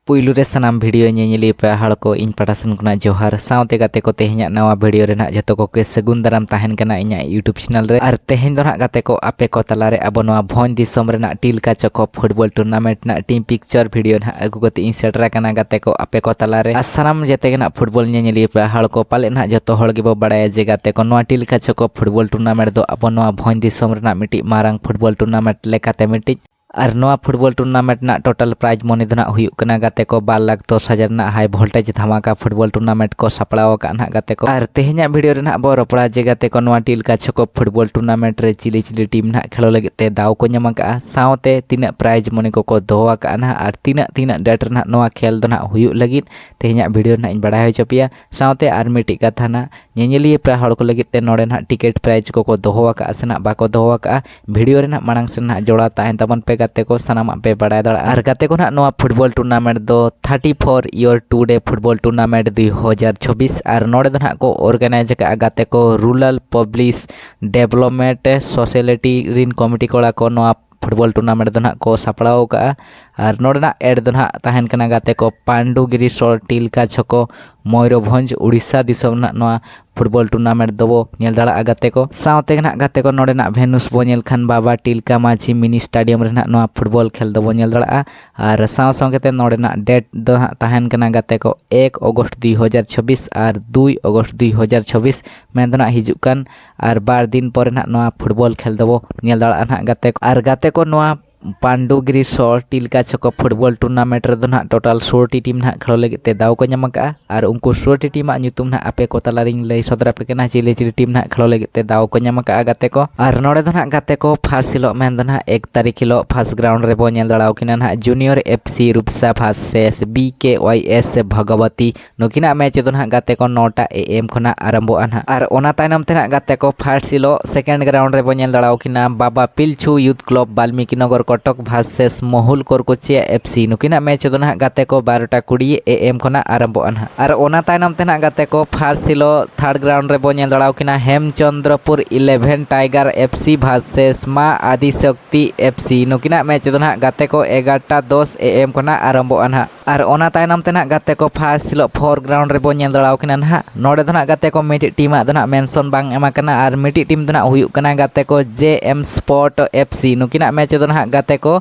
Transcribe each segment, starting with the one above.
पुइलु रे सनाम video ñeñeli पे हड़ को इन पटासन कुना जोहार साउते गाते को तेहኛ नवा वीडियो रे ना जतो को के सगुन दाराम ताहन कना इña यूट्यूब चैनल रे आर तेहñ दो ना गाते को आपे को तला रे अब नवा भोन दिसम रे ना टिलका चको फुटबॉल टूर्नामेंट ना टीम पिक्चर वीडियो ना अगु गते इन सेटरा कना गाते को आपे को तला रे सनाम जते ना फुटबॉल ñeñeli पे हड़ को पाले ना जतो हड़ गे बो बडाय जे गाते को नवा टिलका चको फुटबॉल टूर्नामेंट दो अब नवा भोन दिसम रे ना मिटी मारांग फुटबॉल टूर्नामेंट लेकाते मिटी और नवा फुटबॉल टूर्नामेंट ना टोटल प्राइज मनी दो ना हुयुक कना गाते को 2,10,000 ना हाई वोल्टेज धमाका फुटबॉल टूर्नामेंट को सपड़ाव का ना गाते को और तेहኛ वीडियो रे ना बो रपड़ा जे गाते को नवा टिलका छको फुटबॉल टूर्नामेंट रे चिली चिली टीम ना खेलो लगे ते दाव को ᱧᱟᱢ का सावते तीना प्राइज मनी को दोवा का ना और तीना डेट रे ना नवा खेल दो ना हुयुक लगी तेहኛ वीडियो ना इन बड़ा होचपिया सावते आर मिटी कथा ना ñeñeli पे हड़ को लगे ते नोडे ना टिकट प्राइज को दोवा का सना बाको दोवा का वीडियो रे ना मांग से ना जोड़ा ताहन तबन पे गाते को सनाम पे बड़ा दड़ा और गाते को ना नवा फुटबॉल टूर्नामेंट दो 34 ईयर 2 डे फुटबॉल टूर्नामेंट 2024 और नोडे दो ना को ऑर्गेनाइज का गाते को रूरल पब्लिश डेवलपमेंट सोसाइटी रिन कमिटी कोड़ा को नवा फुटबॉल टूर्नामेंट दो ना को सपड़ाव का और नोडे ना एड दो ना ताहन कना गाते को पांडुगिरी सोर टिलका छको मयूरभंज उड़ीसा दिसम ना नवा फुटबॉल टूर्नामेंट दबो नेल दाड़ा गाते को सावते ना गाते को नोडे ना भेनुस बो नेल खान बाबा टिलका माझी मिनी स्टेडियम रे ना नवा फुटबॉल खेल दबो नेल दाड़ा और साव संगते नोडे ना डेट दो ताहन कना गाते को 1 अगस्त 2026 और 2 अगस्त 2026 में दो ना हिजुक कान और 12 दिन पर ना नवा फुटबॉल खेल दबो नेल दाड़ा ना गाते को नवा पांडुगिरी सोर टिलका छको फुटबॉल टूर्नामेंट रे दो ना टोटल 16 टीम ना खेलो लगे ते दाव को ᱧᱟᱢ का और उनको 16 टीम ᱧᱩᱛᱩᱢ ना आपे को तलारिंग लई सदरा पे केना चिली चिली टीम ना खेलो लगे ते दाव को ᱧᱟᱢ का गाते को और नोडे दो ना गाते को फर्स्ट हिलो मेन दो ना 1 तारीख हिलो फर्स्ट ग्राउंड रे बो नेल दाड़ाव किना ना junior FC Rupsa versus BKYS Bhagwati नुकिना मैच दो ना गाते को 9टा एएम खना आरंभो आना और ओना तायनम ते ना गाते को फर्स्ट हिलो सेकंड ग्राउंड रे बो नेल दाड़ाव किना बाबा पिलछु youth club Valmiki Nagar Cuttack versus मोहुल कोरकोचिया FC नुकिना मैच दो ना गाते को 12:20 एएम खना आरंभो आना और ओना तायनम ते ना गाते को फर्स्ट हिलो थर्ड ग्राउंड रे बो नेल दाड़ाव किना हेमचंद्रपुर 11 टाइगर एफसी वर्सेस मां आदिशक्ति एफसी नुकिना मैच दो ना गाते को 11:10 एएम खना आरंभो आना और ओना तायनम ते ना गाते को फर्स्ट हिलो फोर ग्राउंड रे बो नेल दाड़ाव किना ना नोडे दो ना गाते को मिटी टीम दो ना मेंशन बांग एमा कना और मिटी टीम दो ना हुयुक कना गाते को जेएम स्पोर्ट एफसी नुकिना मैच दो ना गाते को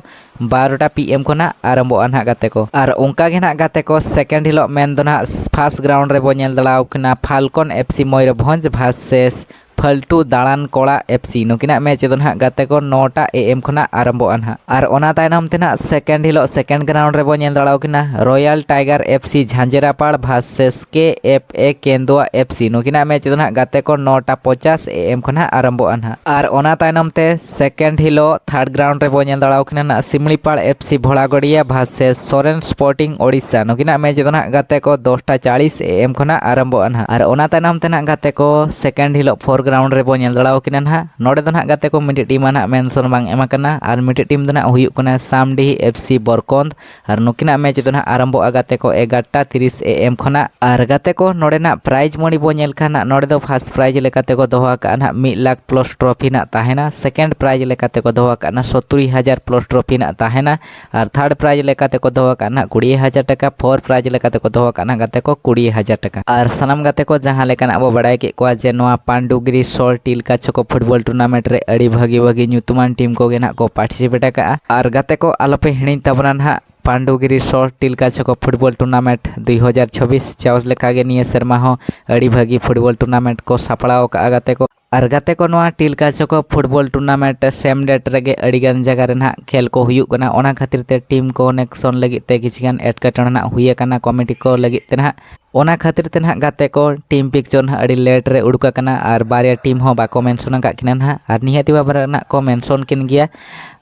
12टा पीएम खना आरंभो आना गाते को और उनका गे ना गाते को सेकंड हिलो मेन दो ना फर्स्ट ग्राउंड रे बो नेल दाड़ाव किना फाल्कन एफसी मयूरभंज वर्सेस फल्टू दाड़ान कोड़ा एफसी नुकिना मैच दो ना गाते को 9टा एएम खना आरंभो आना और ओना तायनम ते ना सेकंड हिलो सेकंड ग्राउंड रे बो नेल दाड़ाव किना royal tiger FC Jhanjharapad versus KFA Kendua FC नुकिना मैच दो ना गाते को 9:50 एएम खना आरंभो आना और ओना तायनम ते सेकंड हिलो थर्ड ग्राउंड रे बो नेल दाड़ाव किना ना Similipal FC Bholagadia versus Soren sporting Odisha नुकिना मैच दो ना गाते को 10:40 एएम खना आरंभो आना और ओना तायनम ते ना गाते को सेकंड हिलो फोर ग्राउंड रे बो नेल दाड़ाव किना ना नोडे दो ना गाते को मिटी टीम ना मेंशन बांग एमा कना और मिटी टीम दो ना हुयुक कना सामडी एफसी बरकोंद और नुकिना मैच दो ना आरंभो गाते को 11:30 एएम खना और गाते को नोडे ना प्राइज मनी बो नेल खाना नोडे दो फर्स्ट प्राइज लेकाते को दोहा का ना 1 लाख प्लस ट्रॉफी ना ताहेना सेकंड प्राइज लेकाते को दोहा का ना 70,000 प्लस ट्रॉफी ना ताहेना और थर्ड प्राइज लेकाते को दोहा का ना 20,000 टका फोर्थ प्राइज लेकाते को दोहा का ना गाते को 20,000 टका और सनाम गाते को जहां लेकान अब बड़ाय के को जे नोआ पांडुगिरी सोर टिलका छको फुटबॉल टूर्नामेंट रे अड़ी भागी ᱧᱩᱛᱩᱢᱟᱱ टीम को गे ना को पार्टिसिपेट का और गाते को आलोपे हिणी तबना ना पांडुगिरी सोर टिलका छको फुटबॉल टूर्नामेंट 2026 चावस लेखा गे निये शर्मा हो अड़ी भागी फुटबॉल टूर्नामेंट को सपड़ाव का गाते को और गाते को नोआ टिलका छको फुटबॉल टूर्नामेंट सेम डेट रेगे अड़ीगान जगह रे ना खेल को हुयुक कना ओना खातिर ते टीम कनेक्शन लगी ते किछगान एटकेटण ना हुए कना कमिटी को लगी ते ना ओना खातिर ते ना गाते को टीम पिक्चर ना अड़ी लेट रे उड़का कना और बारिया टीम हो बाको मेंशन का किना ना और निहाती बाबर ना को मेंशन किन गया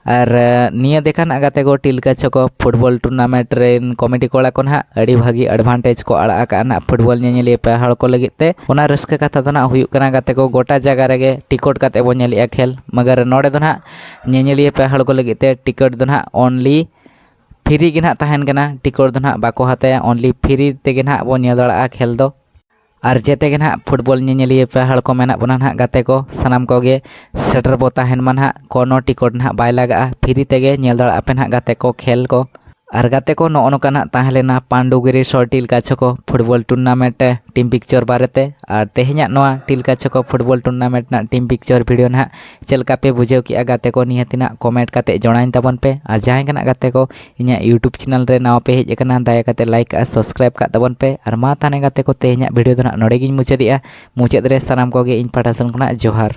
और निया देखा ना गाते को टिलका छको फुटबॉल टूर्नामेंट रेन कमिटी कोड़ा को ना अड़ी भागी एडवांटेज को आड़ा का ना फुटबॉल ñeñeli पे हड़ को लगी ते ओना रस्का कथा दो ना हुयुक कना गाते को गोटा जगह रेगे टिकट काते बो ñeलिया खेल मगर नोडे दो ना ñeñeli पे हड़ को लगी ते टिकट दो ना ओनली फ्री गे ना ताहन कना टिकट दो ना बाको हाते ओनली फ्री तेगे ना बो ñel दाड़ा खेल दो और जेते गे ना फुटबॉल ñeñeli पे हड़ को मेना बना ना गाते को सनाम को गे सेटर बो ताहन मा ना कोनो टिकट ना बाय लगा फ्री तेगे ñel दाड़ा पे ना गाते को खेल को ᱟᱨ ᱜᱟᱛᱮ ᱠᱚ ᱱᱚᱜᱼᱚ ᱱᱚᱝᱠᱟ ᱱᱟᱜ ᱛᱟᱦᱮᱸ ᱞᱮᱱᱟ ᱯᱟᱺᱰᱩᱜᱤᱨᱤ ᱥᱚᱨᱴᱤᱞ ᱠᱟᱪᱷᱚᱠᱚ ᱯᱷᱩᱴᱵᱚᱞ ᱴᱩᱨᱱᱟᱢᱮᱱᱴ ᱴᱤᱢ ᱯᱤᱠᱪᱚᱨ ᱵᱟᱨᱮᱛᱮ ᱟᱨ ᱛᱮᱦᱮᱧᱟᱜ ᱱᱚᱣᱟ ᱴᱤᱞᱠᱟ ᱪᱷᱚᱠᱚ ᱯᱷᱩᱴᱵᱚल ᱴᱩᱨᱱᱟᱢᱮᱱᱴ ᱨᱮᱱᱟᱜ ᱴᱤᱢ ᱯᱤᱠᱪᱚᱨ ᱵᱷᱤᱰᱤᱭᱳ ᱱᱟᱦᱟᱜ ᱪᱮᱫ ᱞᱮᱠᱟ ᱯᱮ ᱵᱩᱡᱷᱟᱹᱣ ᱠᱮᱜᱼᱟ ᱜᱟᱛᱮ ᱠᱚ ᱱᱤᱦᱟᱹᱛ ᱱᱟᱜ ᱠᱚᱢᱮᱱᱴ ᱠᱟᱛᱮ ᱡᱚᱲᱟᱧ ᱛᱟᱵᱚᱱ ᱯᱮ ᱟᱨ ᱡᱟᱦᱟᱸᱭ ᱠᱟᱱᱟ ᱜᱟᱛᱮ ᱠᱚ ᱤᱧᱟᱹᱜ ᱤᱭᱩᱴᱩᱵ ᱪᱮᱱᱮᱞ ᱨᱮ ᱱᱟᱣᱟ ᱯᱮ ᱦᱮᱡ ᱟᱠᱟᱱᱟ ᱫᱟᱭᱟ ᱠᱟᱛᱮ ᱞᱟᱭᱤᱠ ᱟᱨ ᱥᱟᱵᱥᱠᱨᱟइब ᱠᱟᱜ ᱛᱟᱵᱚᱱ ᱯᱮ ᱟᱨ ᱢᱟ ᱛᱟᱦᱚᱞᱮ ᱜᱟᱛᱮ ᱠᱚ ᱛᱮᱦᱮᱧᱟᱜ ᱵᱷᱤᱰᱤᱭᱳ ᱫᱚ ᱱᱟᱜ ᱱᱚᱰᱮ ᱜᱤᱧ ᱢᱩᱪᱟᱹᱫᱮᱜᱼᱟ ᱢᱩᱪᱟᱹᱫ ᱨᱮ ᱥᱟᱱᱟᱢ ᱠᱚᱜᱮ ᱤᱧ ᱯᱟᱦᱴᱟ ᱥᱮᱱ ᱠᱷᱚᱱᱟᱜ ᱡᱚᱦᱟᱨ।